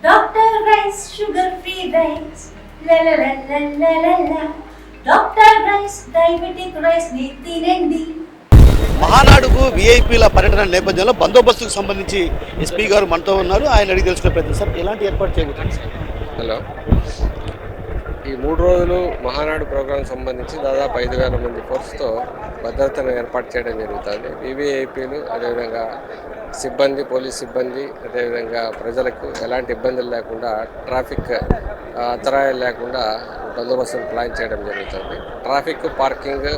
Doctor rice sugar free rice doctor rice diabetic rice ని తినండి. మహానాడుకు విఐపీల పర్యటన నేపథ్యంలో బందోబస్తుకు సంబంధించి ఎస్పీ గారు మనతో ఉన్నారు. ఆయన అడిగి తెలుసుకునే ప్రయత్నం. సార్, ఎలాంటి ఏర్పాటు చేయబోతున్నారు సార్? హలో, ఈ 3 రోజులు మహానాడు ప్రోగ్రాం సంబంధించి దాదాపు 5,000 మంది ఫోర్స్తో భద్రతను ఏర్పాటు చేయడం జరుగుతుంది. వివిఐపీలు, అదేవిధంగా సిబ్బంది, పోలీస్ సిబ్బంది, అదేవిధంగా ప్రజలకు ఎలాంటి ఇబ్బందులు లేకుండా, ట్రాఫిక్ అంతరాయాలు లేకుండా బందోబస్తును ప్లాన్ చేయడం జరుగుతుంది. Traffic, parking,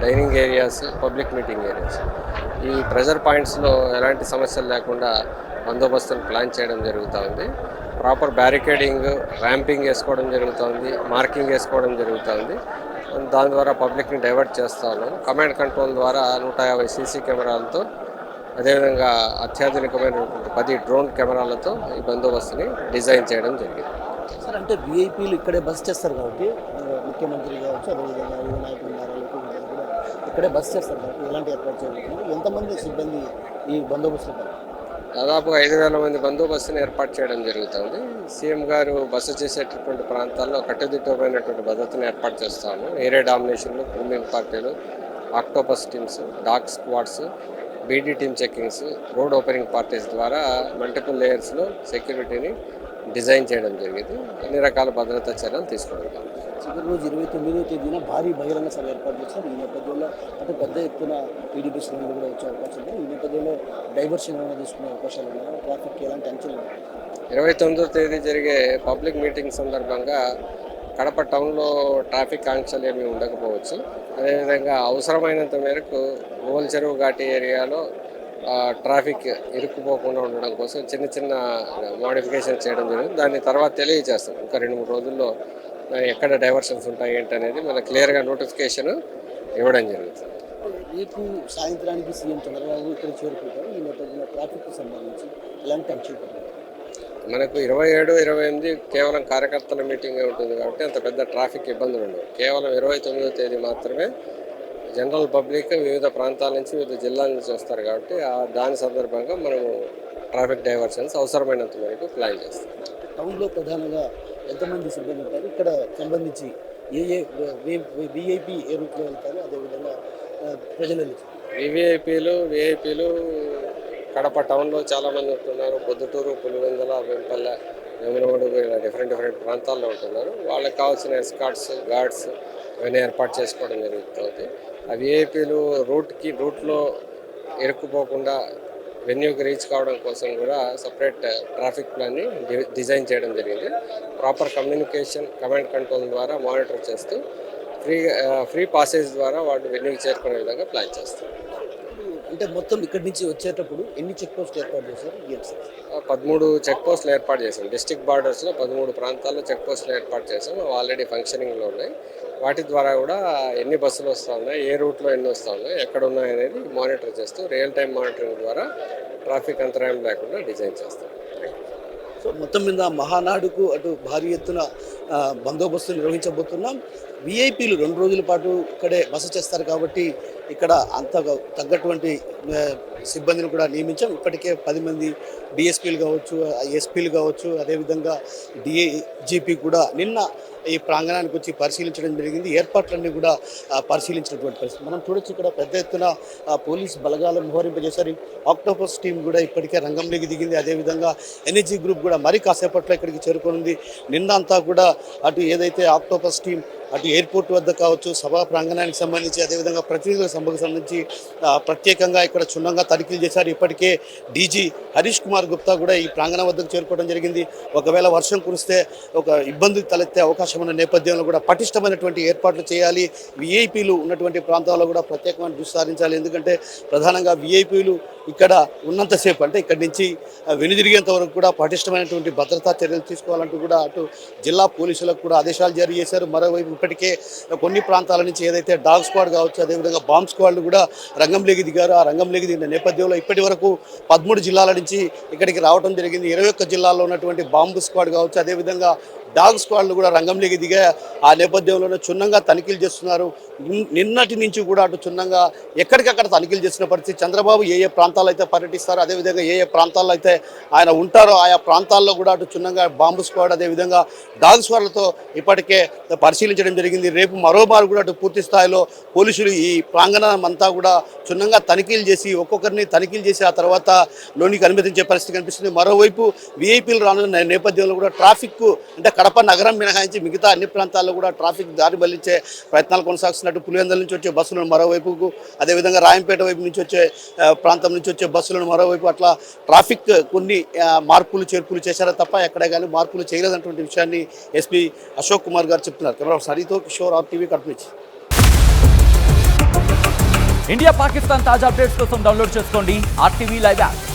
dining areas, public meeting areas, ఈ ప్రెజర్ పాయింట్స్లో ఎలాంటి సమస్యలు లేకుండా బందోబస్తును ప్లాన్ చేయడం జరుగుతుంది. ప్రాపర్ బ్యారికేడింగ్, ర్యాంపింగ్ వేసుకోవడం జరుగుతుంది, మార్కింగ్ వేసుకోవడం జరుగుతుంది. దాని ద్వారా పబ్లిక్ని డైవర్ట్ చేస్తూ ఉన్నాం. కమాండ్ కంట్రోల్ ద్వారా 150 సీసీ కెమెరాలతో, అదేవిధంగా అత్యాధునికమైనటువంటి 10 డ్రోన్ కెమెరాలతో ఈ బందోబస్తుని డిజైన్ చేయడం జరిగింది. సార్, అంటే విఐపీలు ఇక్కడే బస్ చేస్తారు కాబట్టి, ముఖ్యమంత్రి కావచ్చు, అదేవిధంగా యువ నాయకులు కూడా ఇక్కడే బస్ చేస్తారు కాబట్టి ఎలాంటి ఏర్పాటు చేయబోతున్నారు? ఎంతమంది సిబ్బంది ఈ బందోబస్తు? దాదాపు 5,000 మంది బందోబస్తుని ఏర్పాటు చేయడం జరుగుతుంది. సీఎం గారు బస చేసేటటువంటి ప్రాంతాల్లో కట్టుదిట్టమైనటువంటి భద్రతను ఏర్పాటు చేస్తాము. ఏరియా డామినేషన్లు, క్రిమినల్ పార్టీలు, octopus teams, dog squads, BD team checkings, road opening parties ద్వారా మల్టిపుల్ లేయర్స్లో సెక్యూరిటీని డిజైన్ చేయడం జరిగింది. అన్ని రకాల భద్రతా చర్యలు తీసుకోవడం జరిగింది. చివరి రోజు 29వ తేదీన భారీ బహిరంగ సభ ఏర్పాటు చేస్తారు. ఈ నేపథ్యంలో అంటే పెద్ద ఎత్తున టీడీపీ శ్రేణులు కూడా వచ్చే అవకాశం ఉంది. ఈ నేపథ్యంలో డైవర్షన్ ఏమైనా తీసుకునే అవకాశాలు ఉన్నాయా? ట్రాఫిక్ ఎలాంటి అంచనా? 29వ తేదీ జరిగే పబ్లిక్ మీటింగ్ సందర్భంగా కడప టౌన్లో ట్రాఫిక్ ఆంక్షలు ఏమీ ఉండకపోవచ్చు. అదేవిధంగా అవసరమైనంత మేరకు ఓల్ చెరువు ఘాటి ఏరియాలో ట్రాఫిక్ ఇరుక్కుపోకుండా ఉండడం కోసం చిన్న చిన్న మోడిఫికేషన్ చేయడం జరిగింది. దాన్ని తర్వాత తెలియజేస్తాం. ఇంకా 2-3 రోజుల్లో ఎక్కడ డైవర్షన్స్ ఉంటాయి ఏంటి అనేది మనకు క్లియర్గా నోటిఫికేషన్ ఇవ్వడం జరుగుతుంది. రేపు సాయంత్రానికి సీఎం చంద్రబాబు ఇక్కడ చేరుకుంటారు. ఈ నేపథ్యంలో ట్రాఫిక్కి సంబంధించి ఎలాంటి అంచనా? మనకు 27, 28 కేవలం కార్యకర్తల మీటింగ్ ఉంటుంది కాబట్టి అంత పెద్ద ట్రాఫిక్ ఇబ్బందులు ఉండవు. కేవలం 29వ తేదీ మాత్రమే జనరల్ పబ్లిక్ వివిధ ప్రాంతాల నుంచి, వివిధ జిల్లాల నుంచి వస్తారు కాబట్టి దాని సందర్భంగా మనము ట్రాఫిక్ డైవర్షన్స్ అవసరమైనంత మేరకు ప్లాన్ చేస్తాం. టౌన్లో ప్రధానంగా ఎంతమంది సిబ్బంది ఉంటారు? ఇక్కడ సంబంధించి ఏ విఐపి ఏ రూట్లో వెళ్తారు? అదేవిధంగా ప్రజల విఐపీలు కడప టౌన్లో చాలామంది ఉంటున్నారు. పొద్దుటూరు, పులివెందుల, వెంపల్లె, వేములవాడ, డిఫరెంట్ ప్రాంతాల్లో ఉంటున్నారు. వాళ్ళకి కావాల్సిన ఎస్కార్ట్స్, గార్డ్స్ ఇవన్నీ ఏర్పాటు చేసుకోవడం జరుగుతుంది. ఆ విఐపీలు రూట్లో ఇరుక్కుపోకుండా వెన్యూకి రీచ్ కావడం కోసం కూడా సపరేట్ ట్రాఫిక్ ప్లాన్ని డిజైన్ చేయడం జరిగింది. ప్రాపర్ కమ్యూనికేషన్, కమాండ్ కంట్రోల్ ద్వారా మానిటర్ చేస్తూ ఫ్రీ పాసేజ్ ద్వారా వాళ్ళు వెన్యూకి చేరుకునే విధంగా ప్లాన్ చేస్తారు. అంటే మొత్తం ఇక్కడి నుంచి వచ్చేటప్పుడు ఎన్ని చెక్ పోస్టులు ఏర్పాటు చేశారు? 13 చెక్ పోస్టులు ఏర్పాటు చేసాం. డిస్ట్రిక్ట్ బార్డర్స్లో 13 ప్రాంతాల్లో చెక్ పోస్టులు ఏర్పాటు చేసాం. ఆల్రెడీ ఫంక్షనింగ్లో ఉన్నాయి. వాటి ద్వారా కూడా ఎన్ని బస్సులు వస్తూ ఉన్నాయి, ఏ రూట్లో ఎన్ని వస్తూ ఉన్నాయి, ఎక్కడ ఉన్నాయి అనేది మానిటర్ చేస్తూ రియల్ టైం మానిటరింగ్ ద్వారా ట్రాఫిక్ అంతరాయం లేకుండా డిజైన్ చేస్తాం. సో మొత్తం మీద మహానాడుకు అటు భారీ ఎత్తున బందోబస్తు నిర్వహించబోతున్నాం. విఐపీలు 2 రోజుల పాటు ఇక్కడే బస చేస్తారు కాబట్టి ఇక్కడ అంత తగ్గటువంటి సిబ్బందిని కూడా నియమించాం. ఇప్పటికే 10 మంది డిఎస్పీలు కావచ్చు, ఎస్పీలు కావచ్చు, అదేవిధంగా డిఐజీపీ కూడా నిన్న ఈ ప్రాంగణానికి వచ్చి పరిశీలించడం జరిగింది. ఏర్పాట్లన్నీ కూడా పరిశీలించినటువంటి పరిస్థితి మనం చూడొచ్చు. ఇక్కడ పెద్ద ఎత్తున పోలీస్ బలగాలను మోహరింపజేశారు. ఆక్టోపస్ టీం కూడా ఇప్పటికే రంగంలోకి దిగింది. అదేవిధంగా ఎన్ఎస్జీ గ్రూప్ కూడా మరి కాసేపట్లో ఇక్కడికి చేరుకుంది. నిన్న అంతా కూడా అటు ఏదైతే ఆక్టోపస్ టీం అటు ఎయిర్పోర్ట్ వద్ద కావచ్చు, సభా ప్రాంగణానికి సంబంధించి, అదేవిధంగా ప్రతినిధుల సభకు సంబంధించి ప్రత్యేకంగా ఇక్కడ క్షుణ్ణంగా తనిఖీలు చేశారు. ఇప్పటికే డీజీ హరీష్ కుమార్ గుప్తా కూడా ఈ ప్రాంగణం వద్దకు చేరుకోవడం జరిగింది. ఒకవేళ వర్షం కురిస్తే ఒక ఇబ్బంది తలెత్తే అవకాశం ఉన్న నేపథ్యంలో కూడా పటిష్టమైనటువంటి ఏర్పాట్లు చేయాలి. విఐపీలు ఉన్నటువంటి ప్రాంతాల్లో కూడా ప్రత్యేకమైన దృష్టి సారించాలి. ఎందుకంటే ప్రధానంగా విఐపీలు ఇక్కడ ఉన్నంతసేపు, అంటే ఇక్కడి నుంచి వెనుదిరిగేంత వరకు కూడా పటిష్టమైనటువంటి భద్రతా చర్యలు తీసుకోవాలంటూ కూడా అటు జిల్లా పోలీసులకు కూడా ఆదేశాలు జారీ చేశారు. మరోవైపు ఇప్పటికే కొన్ని ప్రాంతాల నుంచి ఏదైతే డాగ్ స్క్వాడ్ కావచ్చు, అదేవిధంగా బాంబ్ స్క్వాడ్లు కూడా రంగంలోకి దిగారు. ఆ రంగంలోకి దిగిన నేపథ్యంలో ఇప్పటి వరకు 13 జిల్లాల నుంచి ఇక్కడికి రావడం జరిగింది. 21 జిల్లాల్లో ఉన్నటువంటి బాంబు స్క్వాడ్ కావచ్చు, అదేవిధంగా డాగ్ స్క్వాడ్లు కూడా రంగంలోకి దిగా ఆ నేపథ్యంలోనే క్షుణ్ణంగా తనిఖీలు చేస్తున్నారు. నిన్నటి నుంచి కూడా అటు క్షుణ్ణంగా ఎక్కడికక్కడ తనిఖీలు చేసిన పరిస్థితి. చంద్రబాబు ఏ ఏ ప్రాంతాల్లో అయితే పర్యటిస్తారో అదేవిధంగా ఏ ఏ ప్రాంతాల్లో అయితే ఆయన ఉంటారో ఆయా ప్రాంతాల్లో కూడా అటు క్షుణ్ణంగా బాంబు స్క్వాడ్ అదేవిధంగా డాగ్ స్క్వాడ్లతో ఇప్పటికే పరిశీలించడం జరిగింది. రేపు మరోమారు కూడా అటు పూర్తి స్థాయిలో పోలీసులు ఈ ప్రాంగణం అంతా కూడా క్షుణ్ణంగా తనిఖీలు చేసి ఒక్కొక్కరిని తనిఖీలు చేసి ఆ తర్వాత లోనికి అనుమతించే పరిస్థితి కనిపిస్తుంది. మరోవైపు వీఐపీలు రానున్న నేపథ్యంలో కూడా ట్రాఫిక్ అంటే కడప నగరం మినహాయించి మిగతా అన్ని ప్రాంతాల్లో కూడా ట్రాఫిక్ దారి మళ్లించే ప్రయత్నాలు కొనసాగుతున్నట్టు పులివెందుల నుంచి వచ్చే బస్సులను మరోవైపుకు అదేవిధంగా రాయంపేట వైపు నుంచి వచ్చే ప్రాంతం నుంచి వచ్చే బస్సులను మరోవైపు అట్లా ట్రాఫిక్ కొన్ని మార్పులు చేర్పులు చేశారో తప్ప ఎక్కడే కానీ మార్పులు చేయలేదన్నటువంటి విషయాన్ని ఎస్పీ అశోక్ కుమార్ గారు చెప్తున్నారు. కెమెరా సరితో కిషోర్ RTV కడప నుంచి. ఇండియా పాకిస్తాన్ తాజా అప్డేట్స్ కోసం డౌన్లోడ్ చేసుకోండి RTV లైవ్ యాప్.